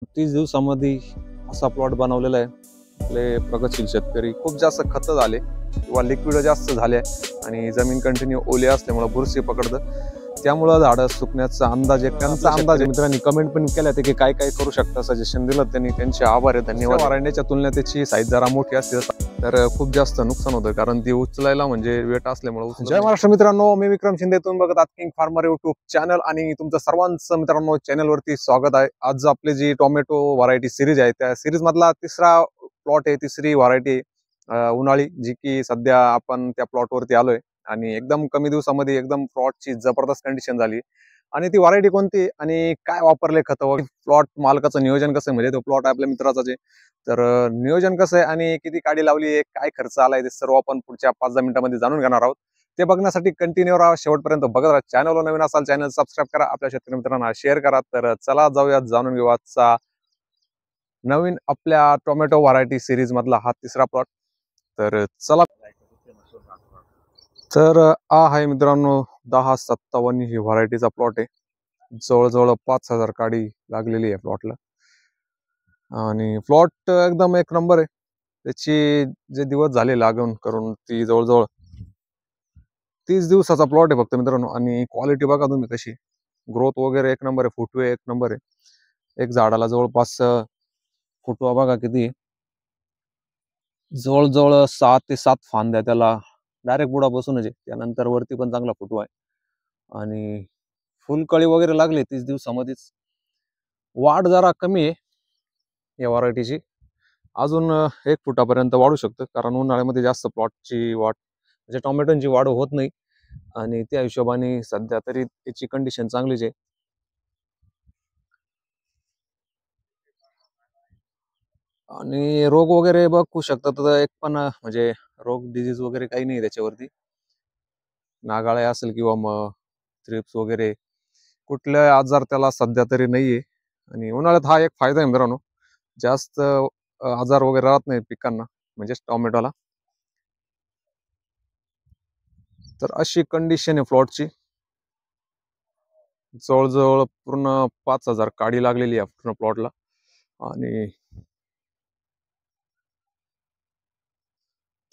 30 दिवसामध्ये असा प्लॉट बनवलेला आहे. आपले प्रगतशील शेतकरी खूप जास्त खतं झाले किंवा लिक्विड जास्त झाले आणि जमीन कंटिन्यू ओली असल्यामुळे बुरशी पकडतं. त्यामुळं झाडं सुकण्याचा अंदाज एक त्यांचा अंदाज मित्रांनी कमेंट पण केल्या की काय काय करू शकता, सजेशन दिलं त्यांनी, त्यांचे आभार आहे, धन्यवाद. वारांड्याच्या तुलनेत त्याची साईज जरा मोठी असते तर खूप जास्त नुकसान होतं, कारण ती उचलायला म्हणजे वेट असल्यामुळे. जय महाराष्ट्र मित्रांनो, मी विक्रम शिंदे, तुम्ही बघत आहात किंग फार्मर युट्यूब चॅनल आणि तुमचं सर्वांचं मित्रांनो चॅनलवरती स्वागत आहे. आज आपली जी टोमॅटो व्हरायटी सिरीज आहे त्या सिरीज मधला तिसरा प्लॉट आहे, तिसरी व्हरायटी उन्हाळी, जी की सध्या आपण त्या प्लॉटवरती आलोय आणि एकदम कमी दिवसामध्ये एकदम प्लॉटची जबरदस्त कंडिशन झाली. आणि ती व्हरायटी कोणती आणि काय वापरले खतं वगैरे, प्लॉट मालकाचं नियोजन कसं आहे, म्हणजे तो प्लॉट आपल्या मित्राचाच आहे, तर नियोजन कसं आहे आणि किती काडी लावली आहे, काय खर्च आलाय, ते सर्व आपण पुढच्या 5-10 मिनिटांमध्ये जाणून घेणार आहोत. ते बघण्यासाठी कंटिन्यू राहा, शेवटपर्यंत बघत राहा. चॅनलवर नवीन असाल चॅनल सबस्क्राईब करा, आपल्या शेतकरी मित्रांना शेअर करा. तर चला जाऊयात, जाणून घेऊ आजचा नवीन आपल्या टोमॅटो व्हरायटी सिरीज मधला हा तिसरा प्लॉट. तर चला. तर हा आहे मित्रांनो 1057 ही व्हरायटीचा प्लॉट आहे. जवळजवळ 5,000 काडी लागलेली आहे प्लॉटला आणि प्लॉट एकदम एक नंबर आहे. त्याची जे दिवस झाले लागून करून ती जवळजवळ 30 दिवसाचा प्लॉट आहे फक्त मित्रांनो. आणि क्वालिटी बघा तुम्ही कशी, ग्रोथ वगैरे एक नंबर आहे, फुटवे एक नंबर आहे. एक झाडाला जवळपास फुटवा बघा किती, जवळजवळ 6 ते 7 फांद्या त्याला डायरेक्ट बुडापासूनच आहे. त्यानंतर वरती पण चांगला फुटवा आहे आणि फुलकळी वगैरे लागली 30 दिवसामध्येच. वाढ जरा कमी आहे या व्हरायटीची, अजून 1 फुटापर्यंत वाढू शकतं, कारण उन्हाळ्यामध्ये जास्त प्लॉटची वाढ म्हणजे टोमॅटोची वाढ होत नाही आणि त्या हिशोबाने सध्या तरी त्याची कंडिशन चांगलीच आहे. आणि रोग वगैरे बघू शकता, तर एक पण म्हणजे रोग डिजीज वगैरे काही नाही त्याच्यावरती. नागाळे असेल किंवा मग थ्रिप्स वगैरे कुठले आजार त्याला सध्या तरी नाहीये. आणि उन्हाळ्यात हा एक फायदा आहे मित्रांनो, जास्त आजार वगैरे राहत नाही पिकांना, म्हणजे टोमॅटोला. तर अशी कंडिशन आहे प्लॉटची. जवळजवळ पूर्ण 5,000 काडी लागलेली आहे पूर्ण प्लॉटला. आणि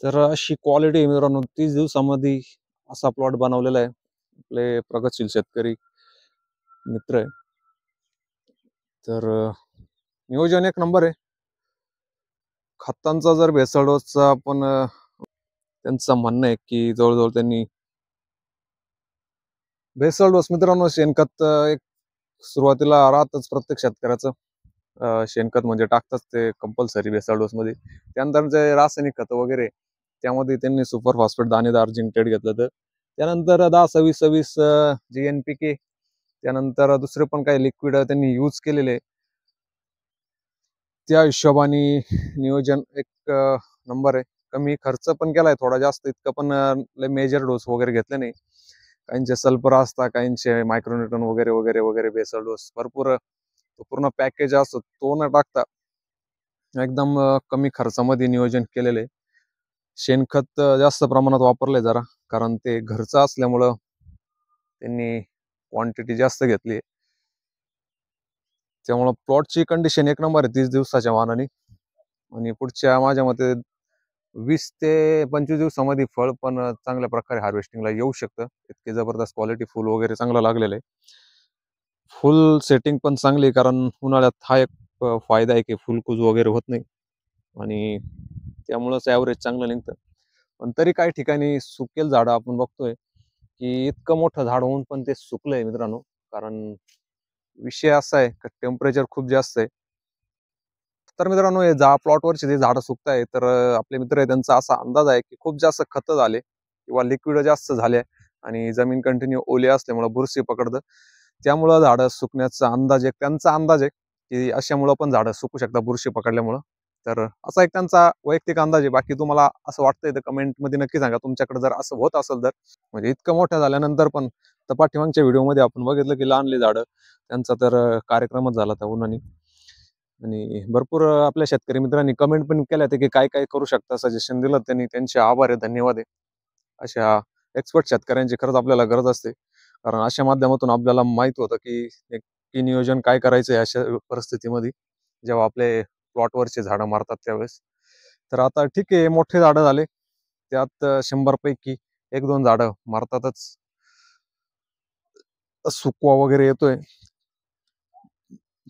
तर अशी क्वालिटी आहे मित्रांनो. 30 दिवसामध्ये असा प्लॉट बनवलेला आहे. आपले प्रगतशील शेतकरी मित्र आहे. तर नियोजन एक नंबर आहे. खतांचा जर भेसळ डोसचा आपण त्यांचं म्हणणं आहे की जवळजवळ त्यांनी भेसळ डोस मित्रांनो, शेणखत एक सुरुवातीला राहतच प्रत्येक शेतकऱ्याचं. शेणखत म्हणजे टाकतात ते कंपल्सरी भेसळ डोस मध्ये. त्यानंतर जे रासायनिक खत वगैरे, त्यामध्ये त्यांनी सुपर फॉस्फेट दाणेदार जिंकटेड घेतलं. तर त्यानंतर 10-26-26 GNPK, त्यानंतर दुसरे पण काही लिक्विड त्यांनी यूज केलेले. त्या हिशोबाने नियोजन एक नंबर आहे. कमी खर्च पण केलाय थोडा, जास्त इतकं पण मेजर डोस वगैरे घेतले नाही. काहींचे सल्फर असतात, काहींचे मायक्रोन्यूटन वगैरे वगैरे वगैरे बेसल डोस भरपूर पूर्ण पॅकेज असतो, तो न टाकता एकदम कमी खर्चामध्ये नियोजन केलेले. शेणखत जास्त प्रमाणात वापरले जरा, कारण ते घरचं असल्यामुळं त्यांनी क्वांटिटी जास्त घेतली. त्यामुळं प्लॉटची कंडिशन एक नंबर आहे 30 दिवसाच्या मानाने. आणि पुढच्या माझ्या मते 20 ते 25 दिवसामध्ये फळ पण चांगल्या प्रकारे हार्वेस्टिंगला येऊ शकतं. इतके जबरदस्त क्वालिटी फुल वगैरे चांगलं लागलेलं आहे. फुल सेटिंग पण चांगली, कारण उन्हाळ्यात हा एक फायदा आहे की फुलकुज वगैरे होत नाही आणि त्यामुळंच ॲव्हरेज चांगलं निघतं. पण तरी काही ठिकाणी सुकेल झाडं आपण बघतोय की इतकं मोठं झाड होऊन पण ते सुकलंय मित्रांनो. कारण विषय असा आहे की टेम्परेचर खूप जास्त आहे. तर मित्रांनो, हे प्लॉटवरचे जे झाडं सुकताय, तर आपले मित्र आहे त्यांचा असा अंदाज आहे की खूप जास्त खतं झाले किंवा लिक्विड जास्त झाले आणि जमीन कंटिन्यू ओली असल्यामुळे बुरशी पकडतं. त्यामुळं झाडं सुकण्याचा अंदाज एक त्यांचा अंदाज आहे की अशामुळं पण झाडं सुकू शकतात बुरशी पकडल्यामुळं. तर असा एक त्यांचा वैयक्तिक अंदाज आहे. बाकी तुम्हाला असं वाटतंय तर कमेंटमध्ये नक्की सांगा, तुमच्याकडे जर असं होत असेल तर. म्हणजे इतकं मोठं झाल्यानंतर पण, तर पाठीमागच्या व्हिडिओमध्ये आपण बघितलं की लहानली झाडं, त्यांचा तर कार्यक्रमच झाला त्या उन्हाने. आणि भरपूर आपल्या शेतकरी मित्रांनी कमेंट पण केल्या की काय काय करू शकता, सजेशन दिलं त्यांनी, त्यांचे आभार आहे, धन्यवाद आहे. अशा एक्सपर्ट शेतकऱ्यांची खरंच आपल्याला गरज असते, कारण अशा माध्यमातून आपल्याला माहित होतं की नियोजन काय करायचं अशा परिस्थितीमध्ये. जेव्हा आपले प्लॉटवरचे झाडं मारतात त्यावेळेस. तर आता ठीक आहे, मोठे झाडं झाले, त्यात 100 पैकी 1-2 झाडं मारतातच. सुकवा वगैरे येतोय,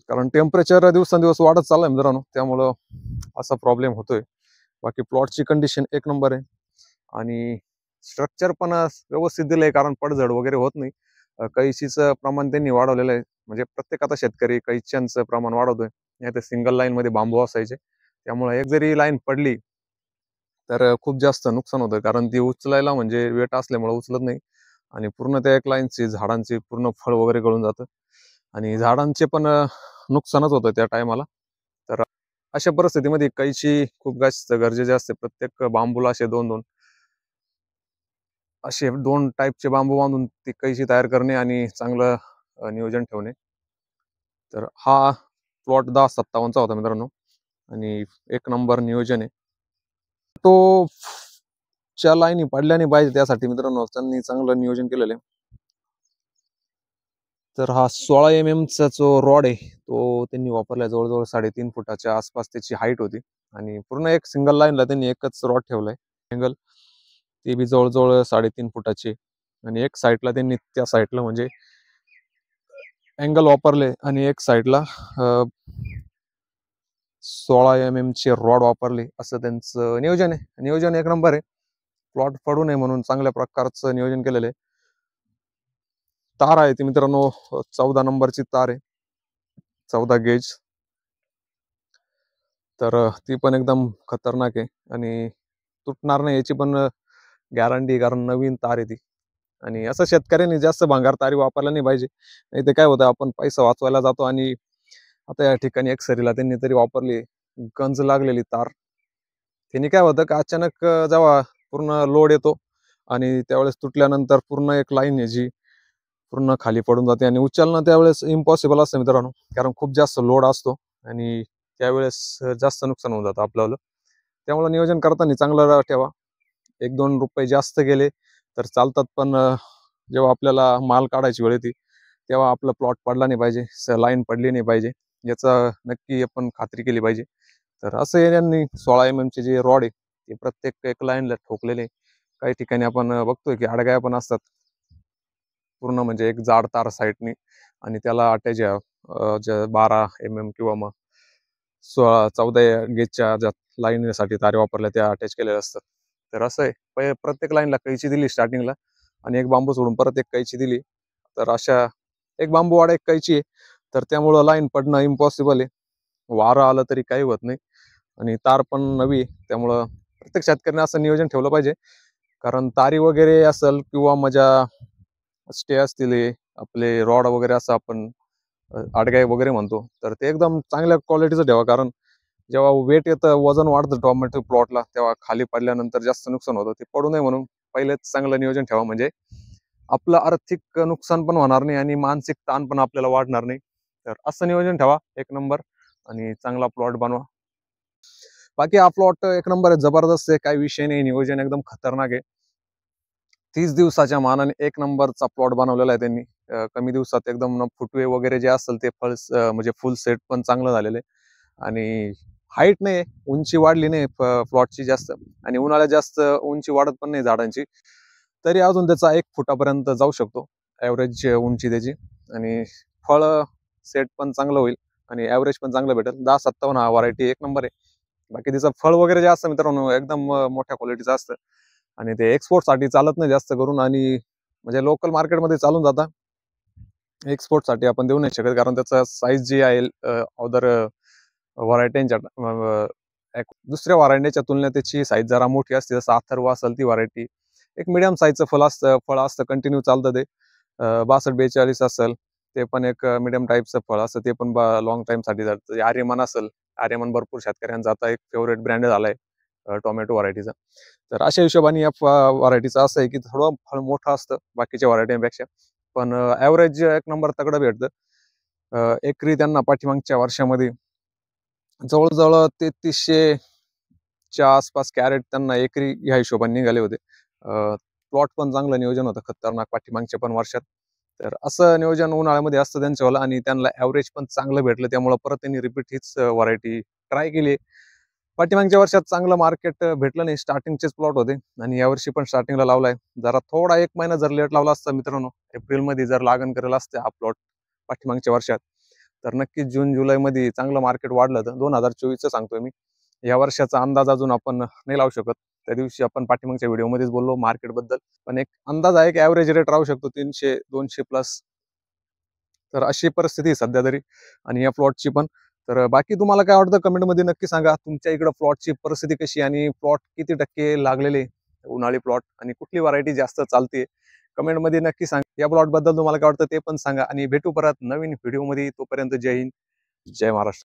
कारण टेम्परेचर दिवसेंदिवस वाढत चाललंय मित्रांनो, त्यामुळं असा प्रॉब्लेम होतोय. बाकी प्लॉटची कंडिशन एक नंबर आहे आणि स्ट्रक्चर पण व्यवस्थित दिलंय, कारण पडझड वगैरे होत नाही. कैचीचं प्रमाण त्यांनी वाढवलेलं आहे, म्हणजे प्रत्येक आता शेतकरी कैच्यांचं प्रमाण वाढवतोय. नाही तर सिंगल लाईन मध्ये बांबू असायचे, त्यामुळे एक जरी लाईन पडली तर खूप जास्त नुकसान होतं, कारण ती उचलायला म्हणजे वेट असल्यामुळे उचलत नाही आणि पूर्ण त्या एक लाईनची झाडांची पूर्ण फळ वगैरे गळून जातं आणि झाडांचे पण नुकसानच होतं त्या टायमाला. तर अशा परिस्थितीमध्ये कैची खूप जास्त गरजेचे असते. प्रत्येक बांबूला असे 2-2 असे 2 टाईपचे बांबू बांधून ती कैची तयार करणे आणि चांगलं नियोजन ठेवणे. तर हा प्लॉट 1057 होता मित्रांनो आणि एक नंबर नियोजन आहे. तो च्या लाईनी पडल्या नाही पाहिजे, त्यासाठी मित्रांनो त्यांनी चांगलं नियोजन केलेलं आहे. तर हा 16 चा जो रॉड आहे तो त्यांनी वापरला, जवळजवळ 3.5 फुटाच्या आसपास त्याची हाईट होती आणि पूर्ण एक सिंगल लाईनला त्यांनी एकच रॉड ठेवलाय अँगल, ते बी जवळजवळ 3.5 फुटाचे आणि एक साईडला त्यांनी त्या साईडला म्हणजे अँगल वापरले आणि एक साईडला 16 चे रॉड वापरले, असं त्यांचं नियोजन आहे. नियोजन एक नंबर आहे. प्लॉट पडू नये म्हणून चांगल्या प्रकारचं नियोजन केलेलं आहे. तार आहे ती मित्रांनो 14 नंबरची तार आहे, 14 गेज. तर ती पण एकदम खतरनाक आहे आणि तुटणार नाही याची पण गॅरंटी, कारण नवीन तार आहे ती. आणि असं शेतकऱ्यांनी जास्त भांगार तारी वापरला नाही पाहिजे, नाही ते काय होतं आपण पैसा वाचवायला जातो आणि आता या ठिकाणी एक सरीला त्यांनी तरी वापरली गंज लागलेली तार. त्यांनी काय होतं का अचानक जेव्हा पूर्ण लोड येतो आणि त्यावेळेस तुटल्यानंतर पूर्ण एक लाईन आहे जी पूर्ण खाली पडून जाते आणि उचलणं त्यावेळेस इम्पॉसिबल असतं मित्रांनो, कारण खूप जास्त लोड असतो आणि त्यावेळेस जास्त नुकसान होऊन जातं आपल्याला. त्यामुळे नियोजन करताना चांगलं ठेवा. 1-2 रुपये जास्त गेले तर चालतात, पण जेव्हा आपल्याला माल काढायची वेळ येते तेव्हा आपला प्लॉट पडला नाही पाहिजे, लाईन पडली नाही पाहिजे, याचा नक्की आपण खात्री केली पाहिजे. तर असं यांनी 16 चे जे रॉड आहे ते प्रत्येक एक लाईनला ठोकलेले. काही ठिकाणी आपण बघतोय की अडगाया पण असतात, पूर्ण म्हणजे एक जाड तार साईडनी आणि त्याला अटॅच 12 किंवा मग 14 गेजच्या ज्या लाईनसाठी तारे वापरल्या त्या अटॅच केलेल्या असतात. तर असं आहे, प्रत्येक लाईनला कैची दिली स्टार्टिंगला आणि एक बांबू सोडून परत एक कैची दिली. तर अशा एक बांबू वाडा एक कैची आहे, तर त्यामुळं लाईन पडणं इम्पॉसिबल आहे. वारं आलं तरी काही होत नाही आणि तार पण नवी आहे, त्यामुळं प्रत्येक शेतकऱ्याने असं नियोजन ठेवलं पाहिजे. कारण तारी वगैरे असेल किंवा माझ्या स्टे असतील, आपले रॉड वगैरे असं आपण आडगाई वगैरे म्हणतो, तर ते एकदम चांगल्या क्वालिटीचं ठेवा, कारण जेव्हा वेट येतं, वजन वाढतं टोमॅटो प्लॉटला, तेव्हा खाली पडल्यानंतर जास्त नुकसान होतं. ते पडू नये म्हणून पहिलेच चांगलं नियोजन ठेवा, म्हणजे आपलं आर्थिक नुकसान पण होणार नाही आणि मानसिक ताण पण आपल्याला वाढणार नाही. तर असं नियोजन ठेवा एक नंबर आणि चांगला प्लॉट बनवा. बाकी हा प्लॉट एक नंबर आहे, जबरदस्त आहे, काही विषय नाही, नियोजन एकदम खतरनाक आहे. 30 दिवसाच्या मानाने एक नंबरचा प्लॉट बनवलेला आहे त्यांनी. कमी दिवसात एकदम फुटवे वगैरे जे असेल ते म्हणजे फुल सेट पण चांगलं झालेलं आहे आणि हाईट नाही, उंची वाढली नाही प्लॉटची जास्त आणि उन्हाळ्यात जास्त उंची वाढत पण नाही झाडांची, तरी अजून त्याचा 1 फुटापर्यंत जाऊ शकतो ॲव्हरेज उंची त्याची आणि फळ सेट पण चांगलं होईल आणि ॲव्हरेज पण चांगलं भेटेल. 1057 हा व्हरायटी एक नंबर आहे. बाकी त्याचं फळ वगैरे जे असतं मित्रांनो एकदम मोठ्या क्वालिटीचं असतं आणि ते एक्सपोर्टसाठी चालत नाही जास्त करून आणि म्हणजे लोकल मार्केटमध्ये चालून जातात. एक्सपोर्टसाठी आपण देऊ नाही शकत, कारण त्याचा साईज जी आहे अदर व्हरायटींच्या दुसऱ्या व्हरायटीच्या तुलनेत त्याची साईज जरा मोठी असते. जसं अथर्व असेल ती व्हरायटी एक मिडियम साईजचं फळ असतं कंटिन्यू चालतं ते. 62-42 असेल ते पण एक मिडियम टाईपचं फळ असतं, ते पण लॉंग टाइम साठी जातं. आर्यमान असेल, आर्यमान भरपूर शेतकऱ्यांचा आता एक फेवरेट ब्रँड झालाय टोमॅटो व्हरायटीचा. तर अशा हिशोबाने या व्हरायटीचं असं आहे की थोडं फळ मोठं असतं बाकीच्या व्हरायटीपेक्षा, पण ॲव्हरेज एक नंबर तगडं भेटतं. एकरी त्यांना पाठीमागच्या वर्षामध्ये जवळजवळ 3300च्या आसपास कॅरेट त्यांना एकरी ह्या हिशोबाने निघाले होते. प्लॉट पण चांगलं नियोजन होतं खतरनाक पाठीमागच्या पण वर्षात. तर असं नियोजन उन्हाळ्यामध्ये असतं त्यांच्यावालं आणि त्यांना ॲव्हरेज पण चांगलं भेटलं, त्यामुळे परत त्यांनी रिपीट हीच व्हरायटी ट्राय केली. पाठीमागच्या वर्षात चांगलं मार्केट भेटलं नाही, स्टार्टिंगचेच प्लॉट होते आणि यावर्षी पण स्टार्टिंगला लावलाय. जरा थोडा 1 महिना जर लेट लावला असता मित्रांनो, एप्रिलमध्ये जर लागण करेल असते हा प्लॉट पाठीमागच्या वर्षात, तर नक्कीच जून जुलैमध्ये चांगलं मार्केट वाढलं. तर 2024चं सांगतोय मी. या वर्षाचा अंदाज अजून आपण नाही लावू शकत. त्या दिवशी आपण पाठीमागच्या व्हिडिओमध्येच बोललो मार्केटबद्दल. पण एक अंदाज आहे की ॲव्हरेज रेट राहू शकतो 300-200 प्लस. तर अशी परिस्थिती आहे सध्या तरी आणि या प्लॉटची पण. तर बाकी तुम्हाला काय वाटतं कमेंटमध्ये नक्की सांगा. तुमच्या इकडं प्लॉटची परिस्थिती कशी आणि प्लॉट किती टक्के लागलेले उन्हाळी प्लॉट आणि कुठली व्हरायटी जास्त चालते कमेंटमध्ये नक्की सांगा. या प्लॉटबद्दल तुम्हाला काय वाटतं ते पण सांगा आणि भेटू परत नवीन व्हिडिओमध्ये. तोपर्यंत जय हिंद, जय महाराष्ट्र.